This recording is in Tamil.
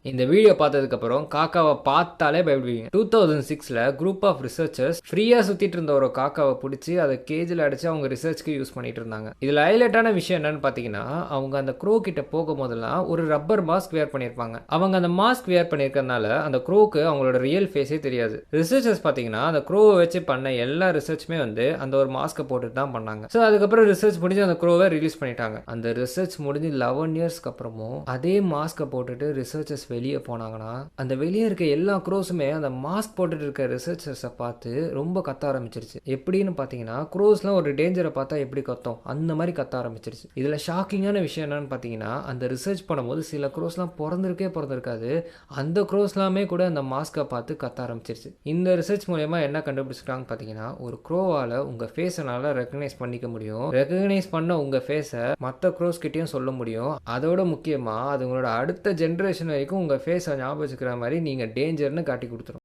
இந்த வீடியோ பார்த்ததுக்கப்புறம் காக்காவை பார்த்தாலே பயப்படுவீங்க. 2006ல் குரூப் ஆஃப் ரிசர்ச்சர்ஸ் ஃப்ரீயாக சுற்றிட்டு இருந்த ஒரு காக்காவை பிடிச்சி அதை கேஜில் அடித்து அவங்க ரிசர்ச்க்கு யூஸ் பண்ணிட்டு இருந்தாங்க. இதில் ஹைலைட்டான விஷயம் என்னன்னு பார்த்தீங்கன்னா, அவங்க அந்த க்ரோ கிட்ட போகும்போதெல்லாம் ஒரு ரப்பர் மாஸ்க் வேர் பண்ணியிருப்பாங்க. அவங்க அந்த மாஸ்க் வேர் பண்ணியிருக்கறனால அந்த க்ரோக்கு அவங்களோட ரியல் ஃபேஸே தெரியாது. ரிசர்ச்சர்ஸ் பார்த்தீங்கன்னா அந்த க்ரோவை வச்சு பண்ண எல்லா ரிசர்ச்சுமே வந்து அந்த ஒரு மாஸ்க்கை போட்டுட்டு தான் பண்ணாங்க. ஸோ அதுக்கப்புறம் ரிசர்ச் முடிஞ்சு அந்த க்ரோவை ரிலீஸ் பண்ணிட்டாங்க. அந்த ரிசர்ச் முடிஞ்சு 11 இயர்ஸ்க்கு அப்புறமும் அதே மாஸ்க்கை போட்டுட்டு ரிசர்ச்சர்ஸ் வெளியே போனாங்கன்னா அந்த வெளியே இருக்க எல்லா க்ரோஸுமே அந்த மாஸ்க் போட்டுட்டு இருக்க ரிசர்ச்சர்ஸை பார்த்து ரொம்ப கத்த ஆரம்பிச்சிருச்சு. எப்படின்னு பார்த்தீங்கன்னா, க்ரோஸ்லாம் ஒரு டேஞ்சரை பார்த்தா எப்படி கத்தும் அந்த மாதிரி கத்த ஆரம்பிச்சிருச்சு. இதில் ஷாக்கிங்கான விஷயம் என்னன்னு பார்த்தீங்கன்னா, அந்த ரிசர்ச் பண்ணும்போது சில க்ரோஸ்லாம் பிறந்திருக்காது. அந்த க்ரோஸ்லாமே கூட அந்த மாஸ்கை பார்த்து கத்த ஆரம்பிச்சிருச்சு. இந்த ரிசர்ச் மூலமா என்ன கண்டுபிடிச்சிருக்காங்கன்னு பார்த்தீங்கன்னா, ஒரு க்ரோவால் உங்கள் ஃபேஸனால ரெக்கக்னைஸ் பண்ணிக்க முடியும். ரெக்கக்னைஸ் பண்ண உங்கள் ஃபேஸை மற்ற க்ரோஸ் கிட்டையும் சொல்ல முடியும். அதோட முக்கியமாக அது உங்களோட அடுத்த ஜென்ரேஷன் வரைக்கும் உங்கள் ஃபேஸை ஞாபகம் வச்சுக்கிற மாதிரி நீங்கள் டேஞ்சர்னு காட்டி கொடுத்துரும்.